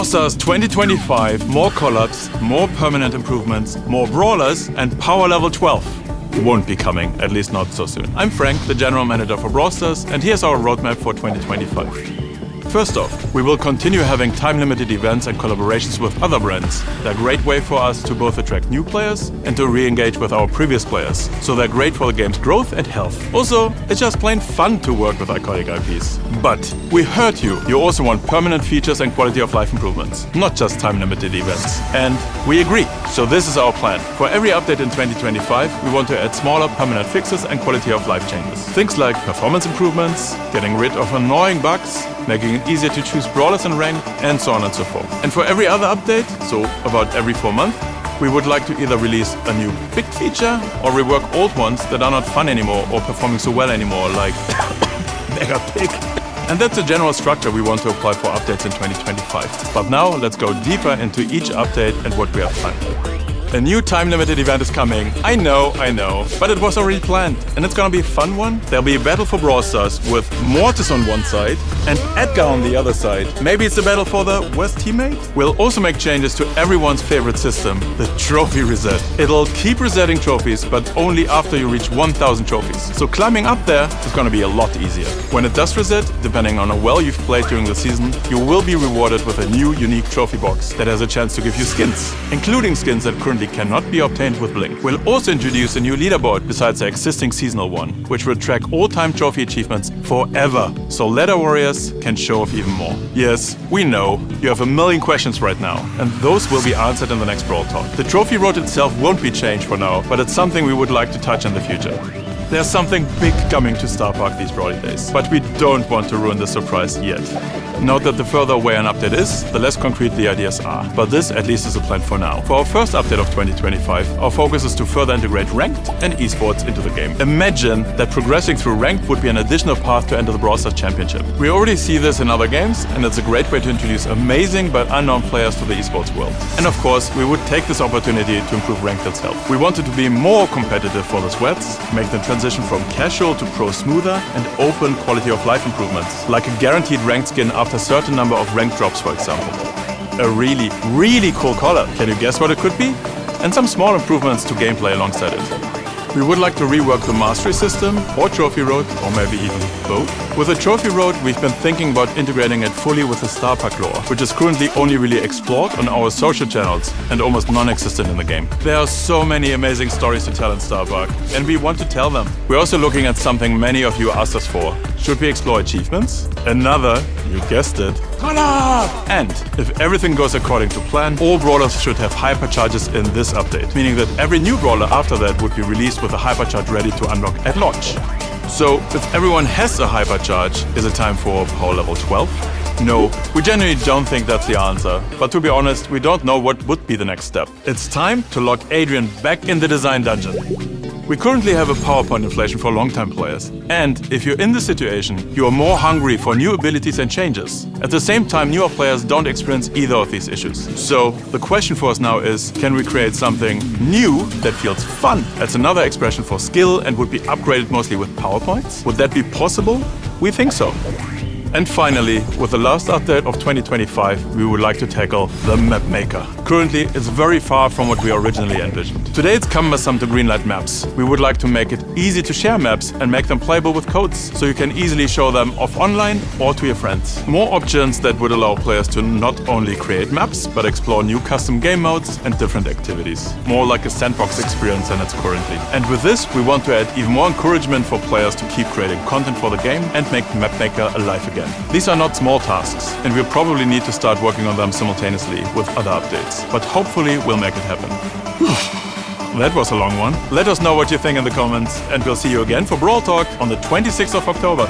Brawl Stars 2025, more collabs, more permanent improvements, more brawlers, and power level 12 won't be coming, at least not so soon. I'm Frank, the General Manager for Brawl Stars, and here's our roadmap for 2025. First off, we will continue having time-limited events and collaborations with other brands. They're a great way for us to both attract new players and to re-engage with our previous players. So they're great for the game's growth and health. Also, it's just plain fun to work with iconic IPs. But we heard you. You also want permanent features and quality of life improvements, not just time-limited events. And we agree. So this is our plan. For every update in 2025, we want to add smaller permanent fixes and quality of life changes. Things like performance improvements, getting rid of annoying bugs, making it easier to choose brawlers and rank, and so on and so forth. And for every other update, so about every 4 months, we would like to either release a new big feature or rework old ones that are not fun anymore or performing so well anymore, like Mega Pig. And that's the general structure we want to apply for updates in 2025. But now let's go deeper into each update and what we have planned. A new time-limited event is coming. I know, but it was already planned, and it's gonna be a fun one. There'll be a battle for Brawl Stars with Mortis on one side and Edgar on the other side. Maybe it's a battle for the worst teammate? We'll also make changes to everyone's favorite system, the trophy reset. It'll keep resetting trophies, but only after you reach 1000 trophies. So climbing up there is gonna be a lot easier. When it does reset, depending on how well you've played during the season, you will be rewarded with a new unique trophy box that has a chance to give you skins, including skins that currently cannot be obtained with Blink. We'll also introduce a new leaderboard besides the existing seasonal one, which will track all-time trophy achievements forever, so ladder warriors can show off even more. Yes, we know, you have a million questions right now, and those will be answered in the next Brawl Talk. The trophy road itself won't be changed for now, but it's something we would like to touch in the future. There's something big coming to Star Park these Brawly days, but we don't want to ruin the surprise yet. Note that the further away an update is, the less concrete the ideas are. But this at least is a plan for now. For our first update of 2025, our focus is to further integrate ranked and esports into the game. Imagine that progressing through ranked would be an additional path to enter the Brawl Stars Championship. We already see this in other games, and it's a great way to introduce amazing but unknown players to the esports world. And of course, we would take this opportunity to improve ranked itself. We wanted to be more competitive for the sweats, make the transition from casual to pro smoother, and open quality of life improvements, like a guaranteed ranked skin after a certain number of rank drops, for example. A really, really cool color. Can you guess what it could be? And some small improvements to gameplay alongside it. We would like to rework the mastery system or trophy road, or maybe even both. With the trophy road, we've been thinking about integrating it fully with the Star Park lore, which is currently only really explored on our social channels and almost non-existent in the game. There are so many amazing stories to tell in Star Park, and we want to tell them. We're also looking at something many of you asked us for. Should we explore achievements? Another, you guessed it, collab! And if everything goes according to plan, all brawlers should have hypercharges in this update, meaning that every new brawler after that would be released with a hypercharge ready to unlock at launch. So, if everyone has a hypercharge, is it time for power level 12? No, we genuinely don't think that's the answer. But to be honest, we don't know what would be the next step. It's time to lock Adrian back in the design dungeon. We currently have a PowerPoint inflation for long-time players. And if you're in this situation, you are more hungry for new abilities and changes. At the same time, newer players don't experience either of these issues. So the question for us now is, can we create something new that feels fun? That's another expression for skill and would be upgraded mostly with PowerPoints. Would that be possible? We think so. And finally, with the last update of 2025, we would like to tackle the map maker. Currently, it's very far from what we originally envisioned. Today it's cumbersome to greenlight maps. We would like to make it easy to share maps and make them playable with codes, so you can easily show them off online or to your friends. More options that would allow players to not only create maps, but explore new custom game modes and different activities. More like a sandbox experience than it's currently. And with this, we want to add even more encouragement for players to keep creating content for the game and make Map Maker alive again. These are not small tasks, and we'll probably need to start working on them simultaneously with other updates. But hopefully we'll make it happen. That was a long one. Let us know what you think in the comments, and we'll see you again for Brawl Talk on the 26th of October.